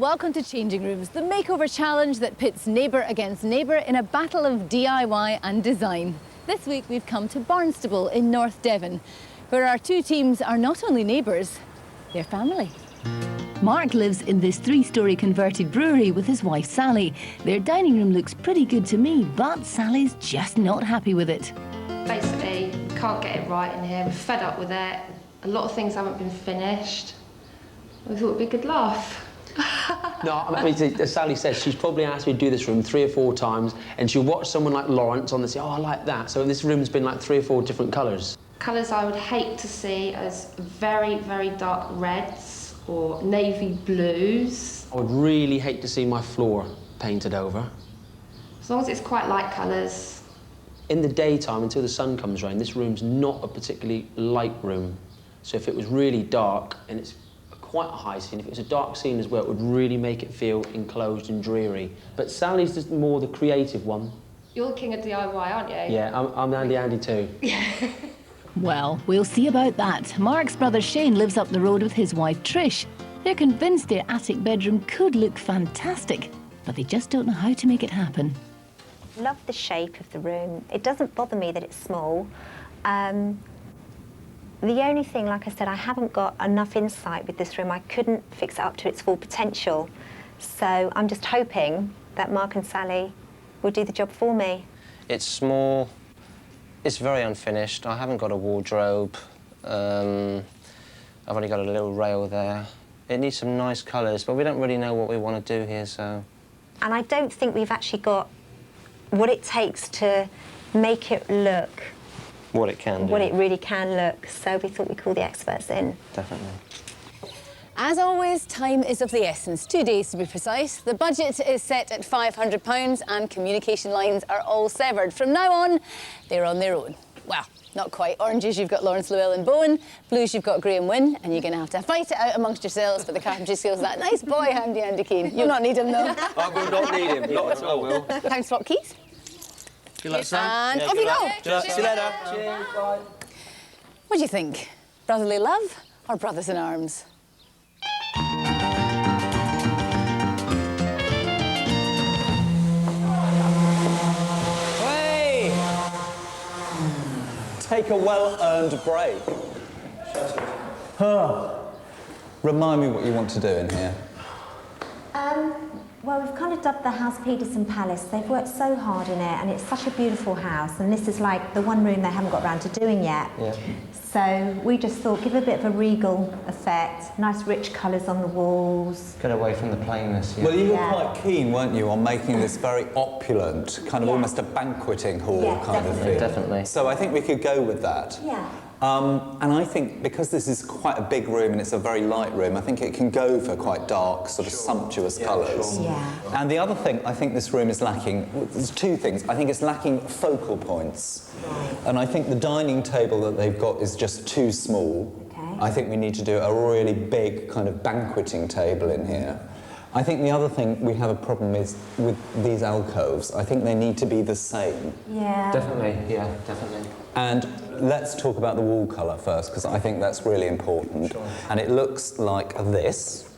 Welcome to Changing Rooms, the makeover challenge that pits neighbour against neighbour in a battle of DIY and design. This week we've come to Barnstaple in North Devon, where our two teams are not only neighbours, they're family. Mark lives in this three-storey converted brewery with his wife Sally. Their dining room looks pretty good to me, but Sally's just not happy with it. Basically, can't get it right in here. We're fed up with it. A lot of things haven't been finished. We thought it'd be a good laugh. No, I mean, as Sally says, she's probably asked me to do this room 3 or 4 times, and she'll watch someone like Lawrence on the say, oh, I like that. So this room's been like 3 or 4 different colours. Colours I would hate to see as very, very dark reds or navy blues. I would really hate to see my floor painted over. As long as it's quite light colours. In the daytime, until the sun comes round, this room's not a particularly light room. So if it was really dark, and it's quite a high scene, if it was a dark scene as well, it would really make it feel enclosed and dreary. But Sally's just more the creative one. You're the king of DIY, aren't you? Yeah, I'm Andy too. Well, we'll see about that. Mark's brother Shane lives up the road with his wife Trish. They're convinced their attic bedroom could look fantastic, but they just don't know how to make it happen. Love the shape of the room. It doesn't bother me that it's small. The only thing, like I said, I haven't got enough insight with this room. I couldn't fix it up to its full potential. So I'm just hoping that Mark and Sally will do the job for me. It's small. It's very unfinished. I haven't got a wardrobe. I've only got a little rail there. It needs some nice colours, but we don't really know what we want to do here, so... And I don't think we've actually got what it takes to make it look what it can do. what it really can look. So we thought we'd call the experts in. Definitely. As always, time is of the essence, 2 days to be precise. The budget is set at £500 and communication lines are all severed. From now on, they're on their own. Well, not quite. Oranges, you've got Lawrence Llewellyn and Bowen. Blues, you've got Graham Wynne, and you're going to have to fight it out amongst yourselves for the carpentry skills of that nice boy, Handy Andy Keane. You'll not need him, though. I will not need him, not at all, Will. Time to swap keys. Good luck, Sam. And off you go. See you later. Cheers, bye. What do you think? Brotherly love or brothers in arms? Hey! Take a well-earned break. Remind me what you want to do in here. Well, we've kind of dubbed the house Peterson Palace. They've worked so hard in it, and it's such a beautiful house. And this is like the one room they haven't got around to doing yet. Yeah. So we just thought, give a bit of a regal effect, nice rich colours on the walls. Get away from the plainness, yeah. Well, you were Yeah. quite keen, weren't you, on making this very opulent, kind of Yeah. almost a banqueting hall Yeah, kind of definitely. thing. Definitely. So I think we could go with that. Yeah. And I think because this is quite a big room and it's a very light room, I think it can go for quite dark, sort of sumptuous colours. Sure. Yeah. And the other thing I think this room is lacking, well, there's 2 things. I think it's lacking focal points. And I think the dining table that they've got is just too small. Okay. I think we need to do a really big kind of banqueting table in here. I think the other thing we have a problem is with these alcoves. I think they need to be the same. Yeah. Definitely, yeah, definitely. And let's talk about the wall colour first, because I think that's really important. Sure. And it looks like this.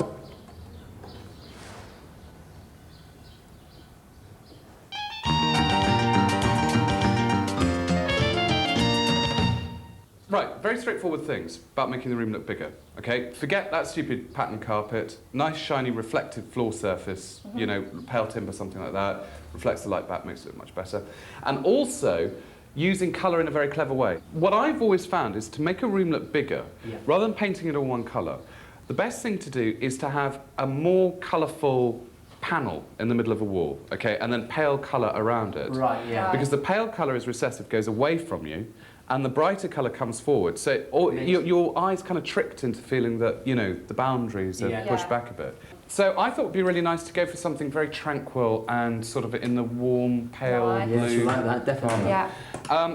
Right, very straightforward things about making the room look bigger, okay? Forget that stupid pattern carpet, nice shiny reflective floor surface, you know, pale timber, something like that, reflects the light back, makes it look much better. And also, using colour in a very clever way. What I've always found is to make a room look bigger, rather than painting it all one colour, the best thing to do is to have a more colourful panel in the middle of a wall, okay, and then pale colour around it. Right, yeah. Because the pale colour is recessive, goes away from you, and the brighter colour comes forward. So your eyes kind of tricked into feeling that, you know, the boundaries are pushed back a bit. So I thought it would be really nice to go for something very tranquil and sort of in the warm, pale blue. Yes, you like that, definitely. Yeah.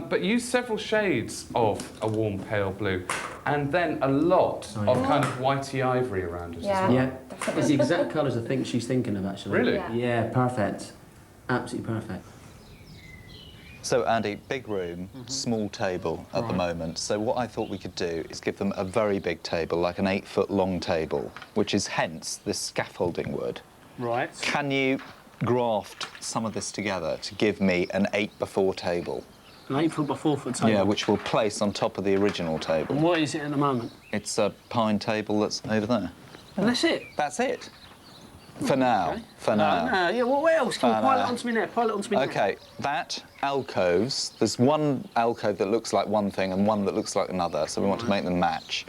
But use several shades of a warm, pale blue, and then a lot of kind of whitey ivory around it as well. Yeah, it's the exact colours I think she's thinking of, actually. Really? Yeah. Yeah, perfect. Absolutely perfect. So, Andy, big room, small table at the moment. So what I thought we could do is give them a very big table, like an 8-foot long table, which is hence this scaffolding wood. Right. Can you graft some of this together to give me an 8x4 table? An 8-foot by 4-foot table? Yeah, which we'll place on top of the original table. And what is it at the moment? It's a pine table that's over there. And that's it? That's it. For now. Okay. For now. No, yeah, well, what else? Can you pile it no. onto me now? Pile it onto me now. OK, that alcoves, there's one alcove that looks like one thing and one that looks like another, so we want to make them match.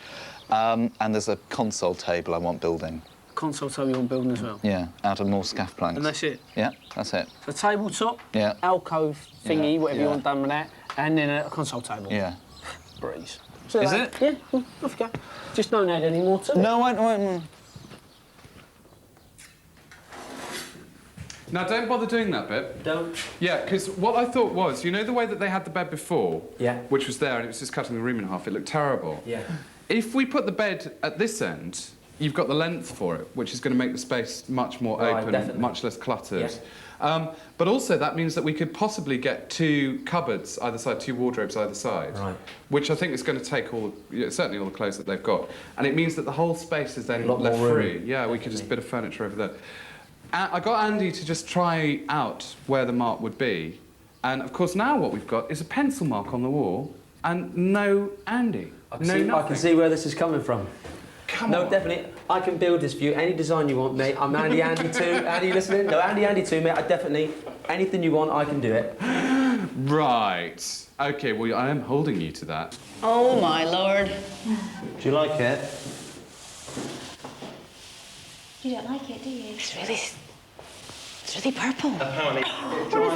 And there's a console table I want building. Console table you want building as well? Yeah, out of more scaff planks. And that's it? Yeah, that's it. The tabletop, Yeah. alcove thingy, Yeah, whatever you yeah. want done with that, and then a console table. Yeah. Breeze. Is it? Yeah, off you go. Just don't add any more to it. No, I won't. Now, don't bother doing that bit. Don't. Yeah, because what I thought was, you know the way that they had the bed before? Yeah. Which was there, and it was just cutting the room in half. It looked terrible. Yeah. If we put the bed at this end, you've got the length for it, which is going to make the space much more Right, open, definitely. much less cluttered. Yeah. But also, that means that we could possibly get 2 cupboards either side, 2 wardrobes either side. Right. Which I think is going to take certainly all the clothes that they've got. And it means that the whole space is then A lot left more room. free. Yeah, we could just bit of furniture over there. I got Andy to just try out where the mark would be. And, of course, now what we've got is a pencil mark on the wall and no Andy. I can see where this is coming from. Come on. No, definitely. I can build this for you. Any design you want, mate. I'm Andy too. Andy, you listening? No, Andy too, mate. I definitely... Anything you want, I can do it. Right. OK, well, I am holding you to that. Oh, my Lord. Do you like it? You don't like it, do you? It's really purple. Apparently, it dries.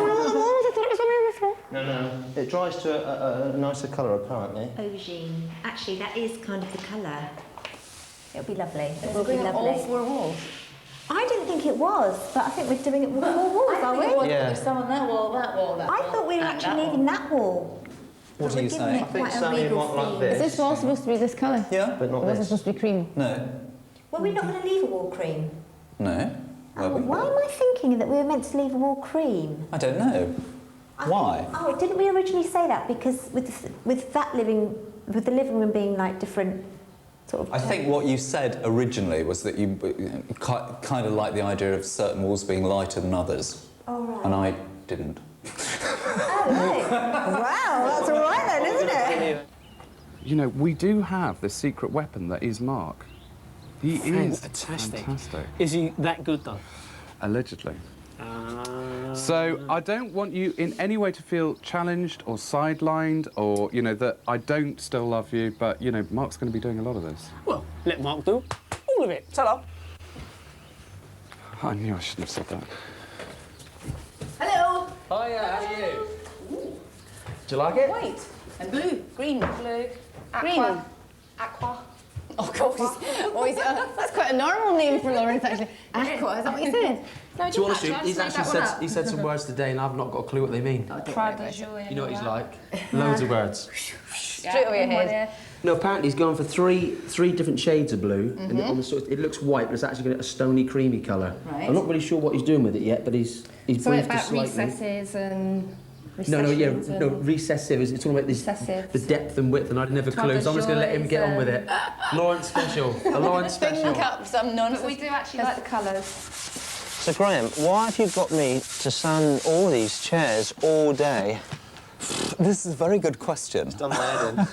No. It dries to a nicer colour, apparently. Aubergine. Actually, that is kind of the colour. It'll be lovely. It will It's be going on lovely. all 4 walls. I didn't think it was, but I think we're doing it with 4 walls, are we? Yeah. There's some on that wall, that wall, that I wall, thought we were and actually that leaving wall. that wall. What But are you we're giving saying? it I think quite a Sally regal might like theme. this. Is this wall supposed to be this colour? Yeah. But not Or was it this. supposed to be cream? No. Were we not going to leave a wall cream? No. Oh, why am I thinking that we were meant to leave a wall cream? I don't know. Why? Oh, didn't we originally say that? Because with the living room being like different sort of... I think what you said originally was that you kind of like the idea of certain walls being lighter than others. Oh, right. And I didn't. Oh, right. Wow, that's all right then, isn't it? You know, we do have this secret weapon that is Mark. He is Fantastic. fantastic. Is he that good, though? Allegedly. So I don't want you in any way to feel challenged or sidelined or, you know, that I don't still love you, but, you know, Mark's going to be doing a lot of this. Well, let Mark do all of it. Ta-da. I knew I shouldn't have said that. Hello. Hiya, how are you? Do you like it? White and blue. Green. Blue. Aqua. Green. Aqua. Oh, God. That's quite a normal name for Lawrence, actually. Aqua, is that what you said? No, To be honest I with you, just he's made actually that one said, up. he said some words today and I've not got a clue what they mean. Pride de joie. You know what he's like? Loads of words. Straight over your head. No, apparently he's gone for three different shades of blue, and on the sort of, it looks white, but it's actually got a stony, creamy colour. Right. I'm not really sure what he's doing with it yet, but he's So briefed about us slightly. recesses and No, recessive. It's talking about this, Recessives. the depth and width, and I'd never clue, so I'm just going to let him get on with it. Lawrence special, a Lawrence special. Think up some nonsense. But we do actually like the colours. So, Graham, why have you got me to sun all these chairs all day? This is a very good question. Done my head in.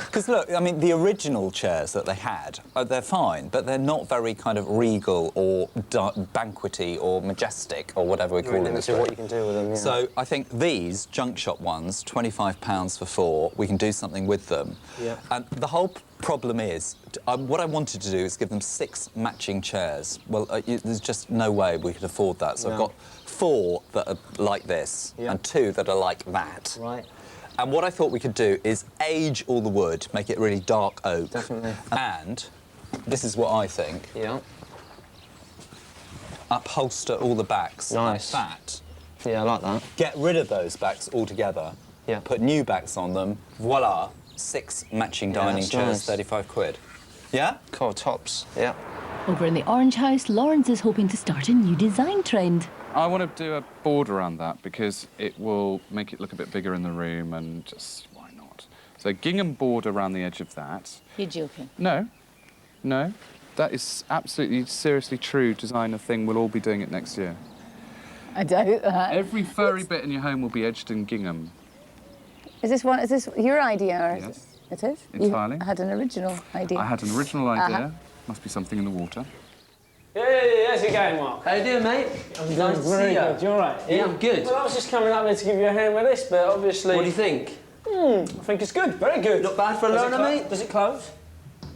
Because look, I mean, the original chairs that they had, they're fine, but they're not very kind of regal or banquety or majestic or whatever we call them. Limited what you can do with them, yeah. So I think these junk shop ones, £25 for 4, we can do something with them. Yeah. And the whole problem is, what I wanted to do is give them 6 matching chairs. Well, there's just no way we could afford that. So I've got 4 that are like this and 2 that are like that. Right. And what I thought we could do is age all the wood, make it really dark oak. Definitely. And this is what I think. Yeah. Upholster all the backs Nice. like that. Yeah, I like that. Get rid of those backs altogether. Yeah. Put new backs on them. Voila. 6 matching dining that's chairs, nice. 35 quid. Yeah? Cool, tops. Yeah. Over in the Orange House, Lawrence is hoping to start a new design trend. I want to do a border around that because it will make it look a bit bigger in the room and just, why not? So gingham border around the edge of that. You're joking. No, no. That is absolutely, seriously true designer thing. We'll all be doing it next year. I doubt that. Every furry bit in your home will be edged in gingham. Is this your idea? Or Yes. It is? Entirely. You had an original idea. I had an original idea. Must be something in the water. Yeah, how's it going, Mark? How you doing, mate? I'm Nice to very see you. good. You all right? Yeah, I'm good. Well, I was just coming up there to give you a hand with this, but obviously... What do you think? I think it's good, very good. Not bad for a learner, mate? Does it close?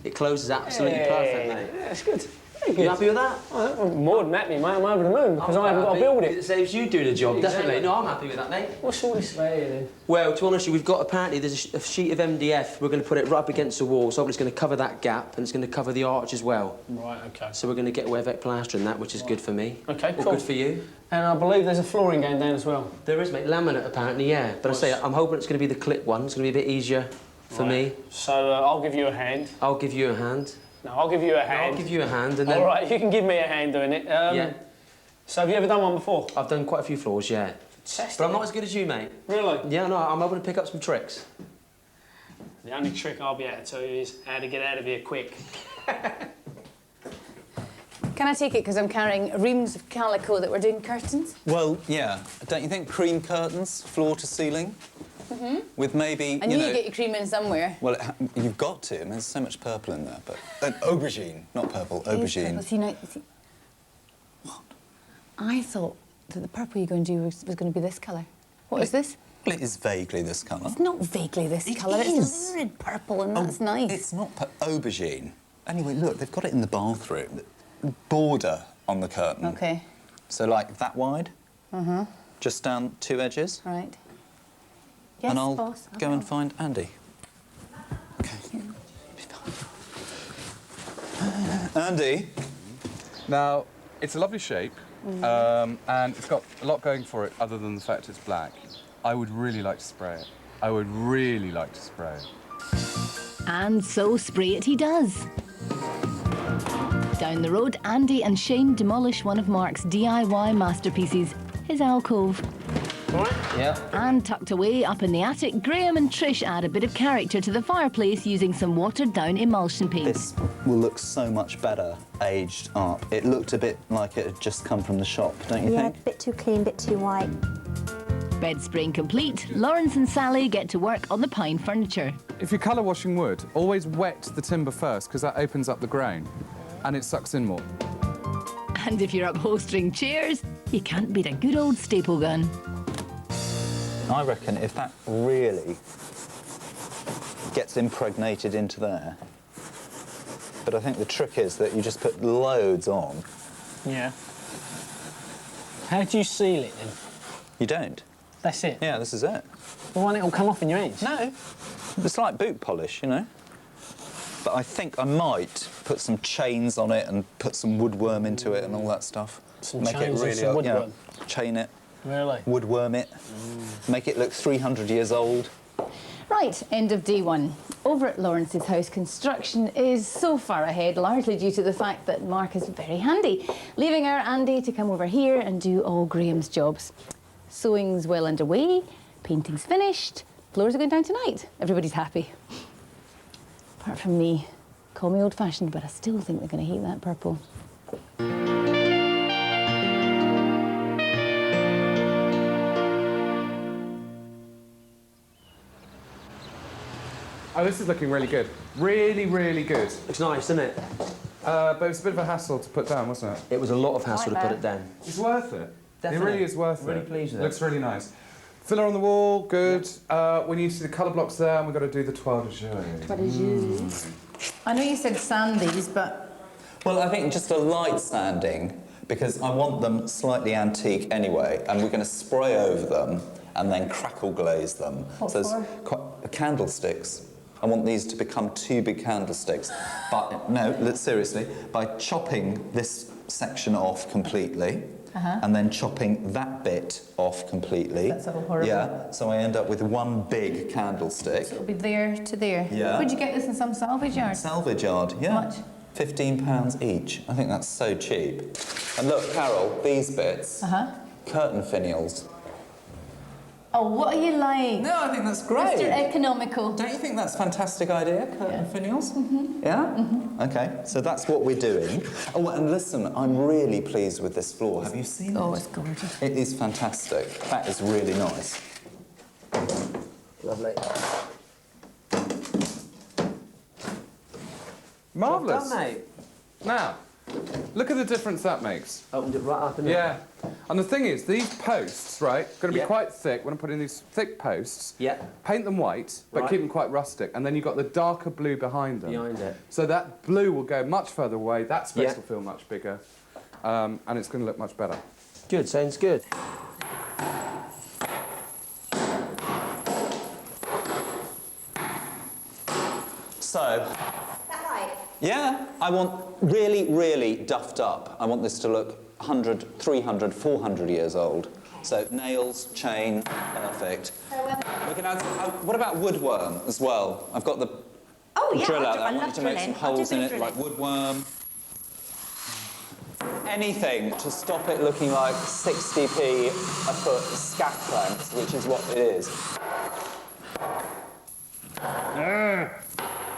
It closes absolutely perfect, mate. Yeah, it's good. Very good. You happy with that? I'm more than happy, mate. I'm over the moon because I haven't got to build it. It saves you doing the job, definitely. No, I'm happy with that, mate. What's all this about here, then? Well, to be honest, we've got apparently there's a sheet of MDF. We're going to put it right up against the wall, so it's going to cover that gap and it's going to cover the arch as well. Right, OK. So we're going to get Wevet plaster in that, which is good for me. OK, All cool. good for you. And I believe there's a flooring going down as well. There is, mate. Laminate, apparently, yeah. But I say, I'm hoping it's going to be the clip one. It's going to be a bit easier for me. So I'll give you a hand. I'll give you a hand. No, I'll give you a hand. I'll give you a hand and then... All right, you can give me a hand doing it. Yeah. So have you ever done one before? I've done quite a few floors, yeah. Fantastic. But I'm not as good as you, mate. Really? Yeah, no, I'm able to pick up some tricks. The only trick I'll be able to tell you is how to get out of here quick. Can I take it because I'm carrying reams of calico that we're doing curtains? Well, yeah. Don't you think cream curtains, floor to ceiling? With maybe, I knew you'd get your cream in somewhere. Well, you've got to. I mean, there's so much purple in there, but... aubergine, not purple, aubergine. See, now, what? I thought that the purple you're going to do was going to be this colour. What is this? Well, it is vaguely this colour. It's not vaguely this colour. It's a lurid purple and that's nice. It's not aubergine. Anyway, look, they've got it in the bathroom. Border on the curtain. OK. So, like, that wide? Just down 2 edges? Right. Yes, and I'll boss. go and find Andy. OK. Andy? Now, it's a lovely shape, and it's got a lot going for it other than the fact it's black. I would really like to spray it. I would really like to spray it. And so spray it he does. Down the road, Andy and Shane demolish one of Mark's DIY masterpieces, his alcove. All right? Yeah. And tucked away up in the attic, Graham and Trish add a bit of character to the fireplace using some watered-down emulsion paint. This will look so much better aged up. It looked a bit like it had just come from the shop, don't you Yeah, think? a bit too clean, bit too white. Bed spraying complete, Lawrence and Sally get to work on the pine furniture. If you're colour washing wood, always wet the timber first, because that opens up the grain, and it sucks in more. And if you're upholstering chairs, you can't beat a good old staple gun. I reckon if that really gets impregnated into there, but I think the trick is that you just put loads on. Yeah. How do you seal it, then? You don't. That's it? Yeah, this is it. Well, won't it all come off in your hands? No. It's like boot polish, you know? But I think I might put some chains on it and put some woodworm into it and all that stuff. Some Make chains it and really, some you know, woodworm? chain it, Really? woodworm it, make it look 300 years old. Right, end of day one. Over at Lawrence's house, construction is so far ahead, largely due to the fact that Mark is very handy, leaving our Andy to come over here and do all Graham's jobs. Sewing's well underway, painting's finished, floors are going down tonight. Everybody's happy. Apart from me. Call me old-fashioned, but I still think they're going to hate that purple. Oh, this is looking really good. Really, really good. Looks nice, doesn't it? But it was a bit of a hassle to put down, wasn't it? It was a lot of hassle to put it down. It's worth it. Definitely. It really is worth Really it. pleased with it. Looks really nice. Filler on the wall, good. We need to see the colour blocks there, and we've got to do the toile de jeu. I know you said sand these, but... Well, I think just a light sanding, because I want them slightly antique anyway, and we're going to spray over them and then crackle glaze them. What so for? quite candlesticks. I want these to become 2 big candlesticks. But no, seriously, by chopping this section off completely, and then chopping that bit off completely. That's all horrible. Yeah, so I end up with 1 big candlestick. It'll be there to there. Yeah. Would you get this in some salvage yard? Salvage yard, yeah. How much? £15 each. I think that's so cheap. And look, Carol, these bits, curtain finials. Oh, what are you like? No, I think that's great. Mr. Economical. Don't you think that's a fantastic idea, curtain finials? Yeah? Okay, so that's what we're doing. Oh, and listen, I'm really pleased with this floor. Have you seen it? Oh, it's gorgeous. It is fantastic. That is really nice. Lovely. Marvellous. Well done, mate. Now, look at the difference that makes. Opened it right up and Yeah. And the thing is, these posts, right, going to be Yeah. quite thick. When I put in these thick posts, Yeah. paint them white, but Right. keep them quite rustic. And then you've got the darker blue behind them. Behind it. So that blue will go much further away. That space Yeah. will feel much bigger. And it's going to look much better. Good, sounds good. So, yeah, I want really, really duffed up. I want this to look 100, 300, 400 years old. So nails, chain, perfect. We can add, what about woodworm as well? I've got the drill out there. I want you to make some holes in it, like woodworm. Anything to stop it looking like 60p a foot scat planks, which is what it is.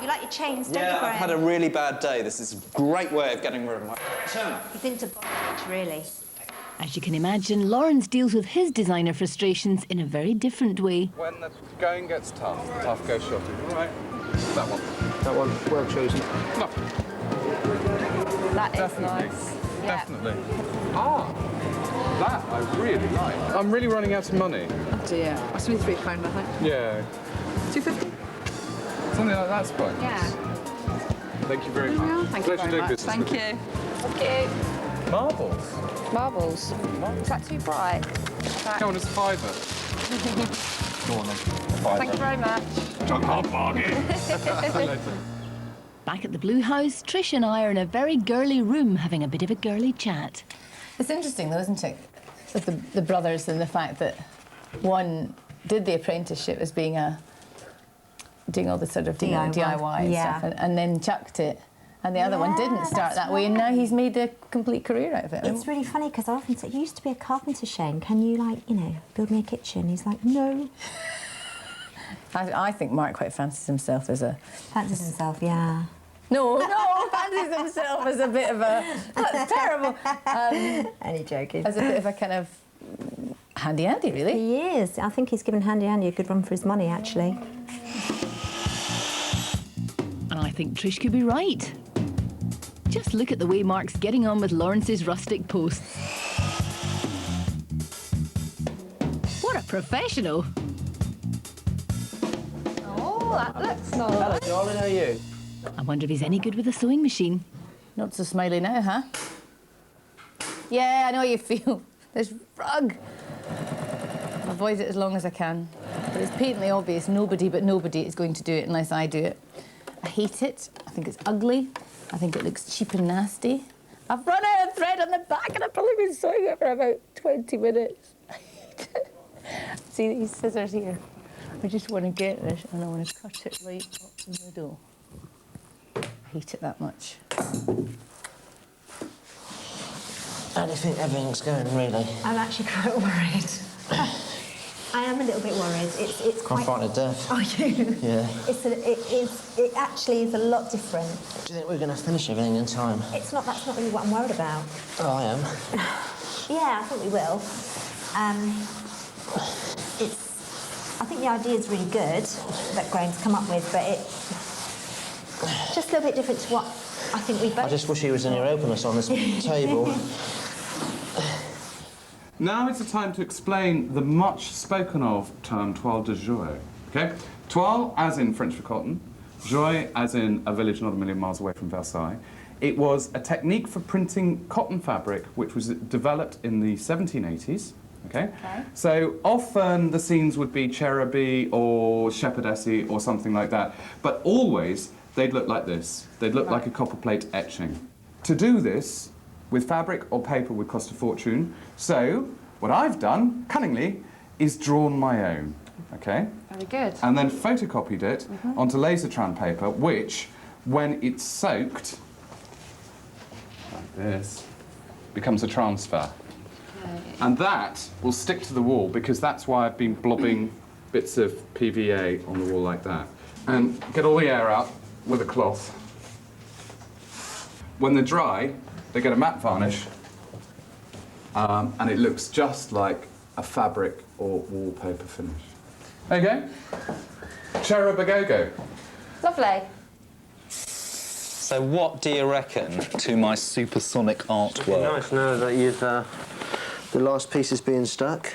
You like your chains, don't you, Yeah, I've Graham? had a really bad day. This is a great way of getting rid of my... He's into bondage, really. As you can imagine, Lawrence deals with his designer frustrations in a very different way. When the going gets tough, the tough goes shopping. All right. That one. That one, well chosen. No, That is definitely. nice. Definitely. Ah, that I really like. I'm really running out of money. Oh dear. That's only £3, I think. Yeah. 250. Something like that's fine. Yeah. Thank you very much. Thank you Pleasure very doing much. business Thank with you. Thank you. Marbles. Marbles. Is that too bright? Come on, it's £5. Go on then. Thank you very much. Back at the Blue House, Trish and I are in a very girly room having a bit of a girly chat. It's interesting though, isn't it? With the brothers and the fact that one did the apprenticeship as being doing all the sort of DIY and stuff and then chucked it. And the other one didn't start that way, and now he's made a complete career out of it. It's really funny because I often say, you used to be a carpenter, Shane. Can you, like, you know, build me a kitchen? He's like, no. I think Mark quite fancies himself as a... Fancies himself, yeah. No, fancies himself as a bit of a... That's terrible. Only joking. As a bit of a kind of handy-andy, really. He is. I think he's given Handy Andy a good run for his money, actually. And I think Trish could be right. Just look at the way Mark's getting on with Lawrence's rustic posts. What a professional. Oh, that looks nice. Hello, darling, how are you? I wonder if he's any good with a sewing machine. Not so smiley now, huh? Yeah, I know how you feel. This rug. I'll avoid it as long as I can. But it's patently obvious nobody but nobody is going to do it unless I do it. I hate it. I think it's ugly. I think it looks cheap and nasty. I've run out of thread on the back and I've probably been sewing it for about 20 minutes. I hate it. See these scissors here? I just want to get this and I want to cut it right up the middle. I hate it that much. How do you think everything's going, really? I'm actually quite worried. I am a little bit worried. It's quite... I'm frightened to death. Are you? Yeah. It actually is a lot different. Do you think we're going to finish everything in time? That's not really what I'm worried about. Oh, I am. Yeah, I think we will. I think the idea is really good that Graham's come up with, but it's just a little bit different to what I think we both... I just wish he was any openness on this table. Now it's the time to explain the much spoken of term toile de joie. Okay? Toile as in French for cotton, joie as in a village not a million miles away from Versailles. It was a technique for printing cotton fabric which was developed in the 1780s. Okay? So often the scenes would be cheruby or shepherdessy or something like that, but always they'd look like this. They'd look like a copper plate etching. To do this with fabric or paper would cost a fortune. So what I've done, cunningly, is drawn my own. Okay? Very good. And then photocopied it onto lasertran paper, which, when it's soaked, like this, becomes a transfer. And that will stick to the wall because that's why I've been blobbing bits of PVA on the wall like that. And get all the air out with a cloth. When they're dry, they get a matte varnish, and it looks just like a fabric or wallpaper finish. There you go. Cherub-a-go-go. Lovely. So what do you reckon to my supersonic artwork? Nice to know that you've the last piece is being stuck.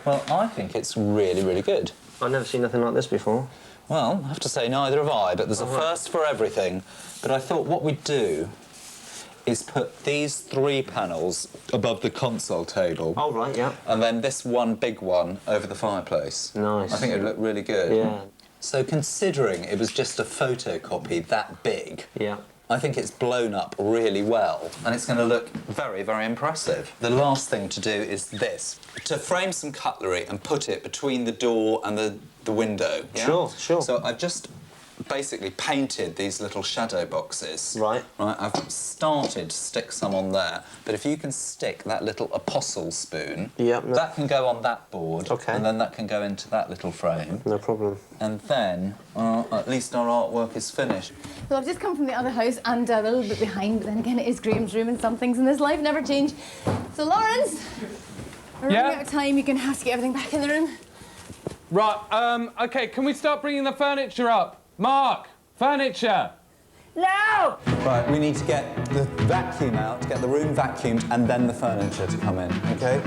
Well, I think it's really, really good. I've never seen nothing like this before. Well, I have to say neither have I, but there's a first for everything. But I thought what we'd do is put these 3 panels above the console table. Oh, right, yeah. And then this one big one over the fireplace. Nice. I think it'd look really good. Yeah. So considering it was just a photocopy that big, Yeah. I think it's blown up really well, and it's going to look very, very impressive. The last thing to do is this. To frame some cutlery and put it between the door and the window. Yeah? Sure, sure. So I've just basically painted these little shadow boxes. Right. Right, I've started to stick some on there, but if you can stick that little apostle spoon, Yep, no. that can go on that board, Okay. and then that can go into that little frame. No problem. And then, at least our artwork is finished. So I've just come from the other house and a little bit behind, but then again, it is Graham's room and some things in this life never change. So Lawrence, we're running out of time. You're going to have to get everything back in the room. Right, OK, can we start bringing the furniture up? Mark, furniture! No! Right, we need to get the vacuum out, to get the room vacuumed, and then the furniture to come in, OK?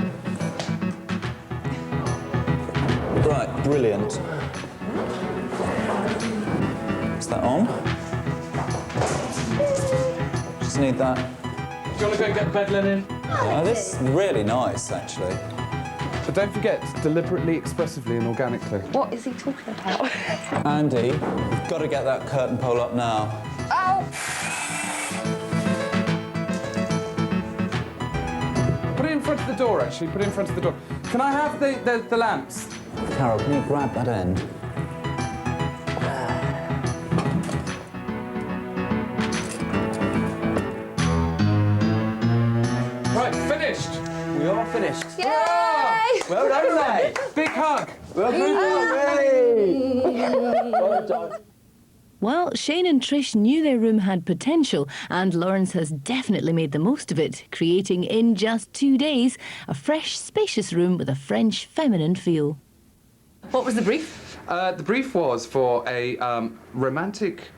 Right, brilliant. Is that on? Just need that. Do you want to go and get the bed linen? Yeah, this is really nice, actually. But don't forget, deliberately, expressively and organically. What is he talking about? Andy, we've got to get that curtain pole up now. Ow! Put it in front of the door, actually. Put it in front of the door. Can I have the lamps? Carol, can you grab that end? Right, finished. We are finished. Yay! Well done, mate. Big hug. Well done. Well, Shane and Trish knew their room had potential, and Lawrence has definitely made the most of it, creating in just 2 days a fresh, spacious room with a French feminine feel. What was the brief? The brief was for a romantic,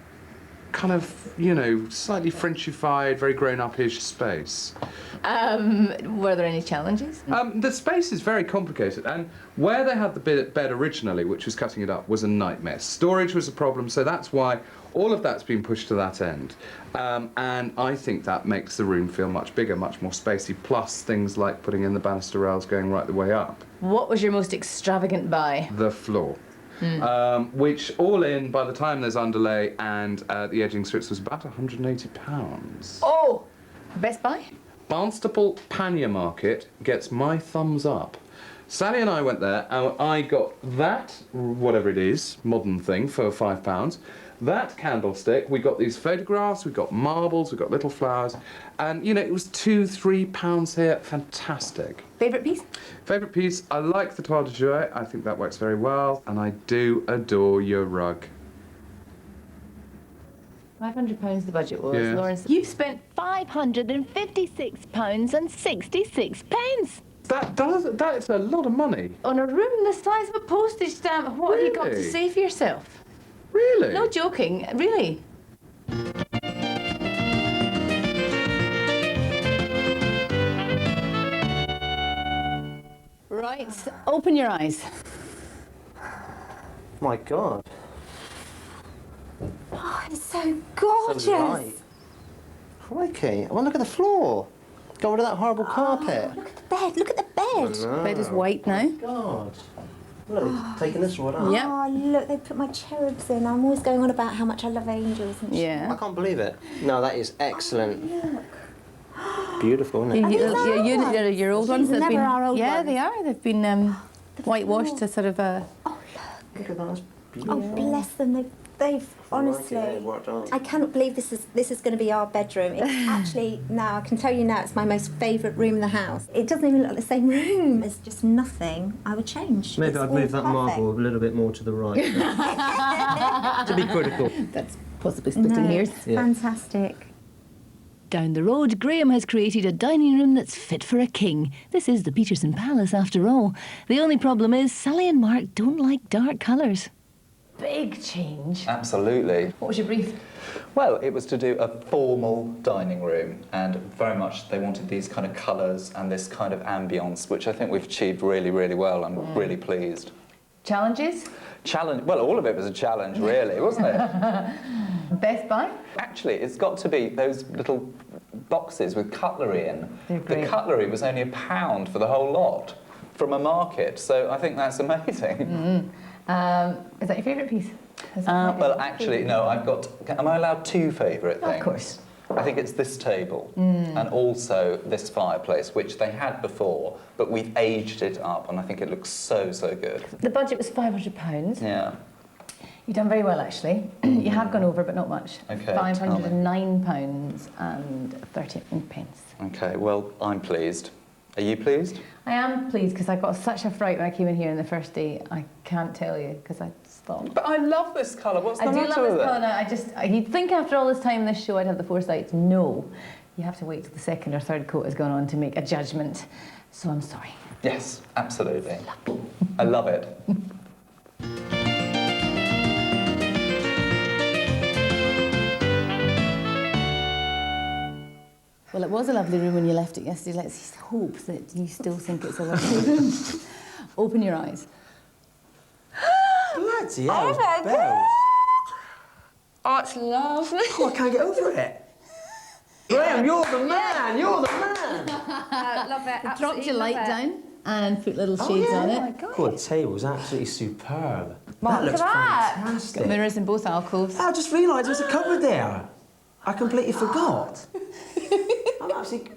kind of, you know, slightly Frenchified, very grown-up-ish space. Were there any challenges? The space is very complicated, and where they had the bed originally, which was cutting it up, was a nightmare. Storage was a problem, so that's why all of that's been pushed to that end. And I think that makes the room feel much bigger, much more spacey, plus things like putting in the banister rails going right the way up. What was your most extravagant buy? The floor. Which all in, by the time there's underlay and the edging strips, was about £180. Oh! Best buy? Barnstaple Pannier Market gets my thumbs up. Sally and I went there, and I got that, whatever it is, modern thing, for £5. That candlestick, we got these photographs, we got marbles, we got little flowers, and, you know, it was £2–3 here. Fantastic. Favourite piece? Favourite piece, I like the toile de jouet. I think that works very well, and I do adore your rug. £500 the budget was, Yeah. Lawrence. You've spent £556.66. That's a lot of money. On a room the size of a postage stamp, what have you got to Really? say for yourself? Really? No joking, really. Right, open your eyes. My God. Oh, it's so gorgeous. So light. Crikey. Well, look at the floor. Got rid of that horrible carpet. Look at the bed. Look at the bed. Bed is white now. God. Look, they've taken this one up. Yeah. Oh, look, they put my cherubs in. I'm always going on about how much I love angels and shit. I Yeah. can't believe it. No, that is excellent. Beautiful, isn't it? Your old ones These have are been. never our old yeah, ones. they are. They've been whitewashed to sort of. Oh, look. Look at that. That's beautiful. Oh, bless them. They've They've honestly. I cannot believe this is going to be our bedroom. It's actually now I can tell you now it's my most favourite room in the house. It doesn't even look like the same room. There's just nothing I would change. Maybe I'd move that marble a little bit more to the right. To be critical. That's possibly splitting hairs. It's fantastic. Down the road, Graham has created a dining room that's fit for a king. This is the Peterson Palace, after all. The only problem is Sally and Mark don't like dark colours. Big change. Absolutely. What was your brief? Well, it was to do a formal dining room, and very much they wanted these kind of colours and this kind of ambience, which I think we've achieved really, really well. I'm really pleased. Challenges? Well, all of it was a challenge, really, wasn't it? Best Buy? Actually, it's got to be those little boxes with cutlery in. They're great. The cutlery was only £1 for the whole lot from a market, so I think that's amazing. Is that your favourite piece? Well, actually, no, I've got... Am I allowed 2 favourite things? Of course. I think it's this table and also this fireplace, which they had before, but we've aged it up, and I think it looks so, so good. The budget was £500. Yeah. You've done very well, actually. You have gone over, but not much. Okay, £509 and 39 pence. Okay, well, I'm pleased. Are you pleased? I am pleased because I got such a fright when I came in here on the first day. I can't tell you because I stopped. But I love this colour. What's the I do matter love with this it? colour now. You'd think after all this time in this show I'd have the foresight to know. You have to wait till the second or third coat has gone on to make a judgment. So I'm sorry. Yes, absolutely. I love it. Well, it was a lovely room when you left it yesterday. Let's hope that you still think it's a lovely room. Open your eyes. Bloody hell, bells. Oh, it's lovely. Oh, I can't get over it. Graham, you're the man, you're the man. Love it. Drop your light down and put little shades on it. Oh, the table's absolutely superb. Mark, that looks look at that. fantastic. Got mirrors in both alcoves. I just realised there's a cupboard there. I completely forgot. I'm absolutely...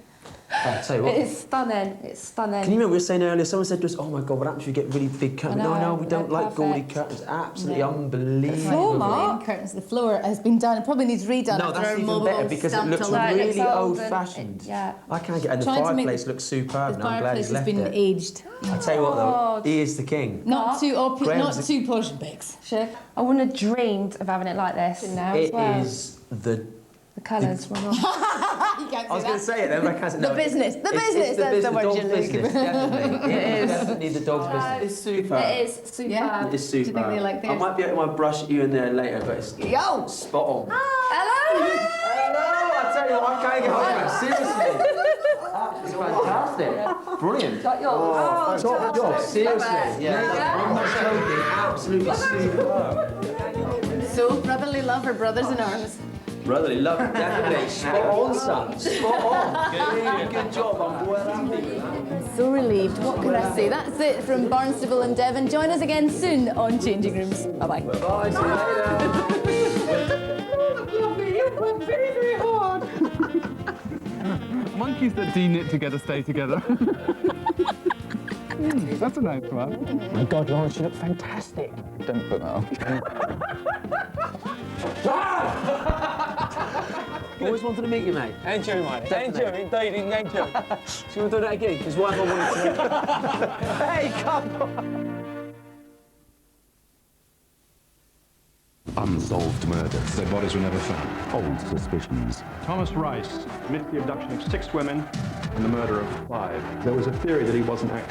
I'll tell you what. It is stunning. It's stunning. Can you remember we were saying earlier, someone said to us, oh my God, what happens if you get really big curtains? I know, No, we don't they're like gaudy perfect. curtains. Absolutely No. unbelievable. floor, Mark. Curtains. The floor has been done. It probably needs redone No, after that's our even mobile better because it stamped looks all over. it looks really old and old-fashioned. yeah. I can't get... And the Trying to make fireplace looks superb, The and I'm glad fireplace he's has left been it. aged. I tell you what, though, he is the king. Not too Graham's not too posh, Bex. Sure. I wouldn't have dreamed of having it like this in there as It well. is the... The colours were not. You can't I was say going to say it then, but I can't say it. The No, business. The business. It's That's the word dog's you're looking business, for. definitely. It is definitely the dog's business. It's superb. It is superb. Yeah. It's Do you superb. think they like I theirs? might be able to brush you in there later, but it's Yo! spot on. Hello! Hello! I tell you what, I can't get hold of it. Seriously. It's fantastic. Brilliant. Got yours. Top job. Seriously. Yeah. I'm not joking. Absolutely superb. So brotherly love or brothers in arms. Brotherly love, definitely. Spot on, son. Spot on. Really good job. I'm well happy with that. So relieved. What can I say? That's it from Barnstaple and Devon. Join us again soon on Changing Rooms. Bye-bye. Bye. See you later. Very, very hard. Monkeys that knit together stay together. That's a nice one. My God, Lawrence, you look fantastic. Don't put that on. Always wanted to meet you, mate. Ain't you, mate? Ain't you? Indeed, ain't you? So you want to do that again? Because wife I wanted to... Hey, come on! Unsolved murders. Their bodies were never found. Old suspicions. Thomas Rice admits the abduction of 6 women and the murder of 5. There was a theory that he wasn't actually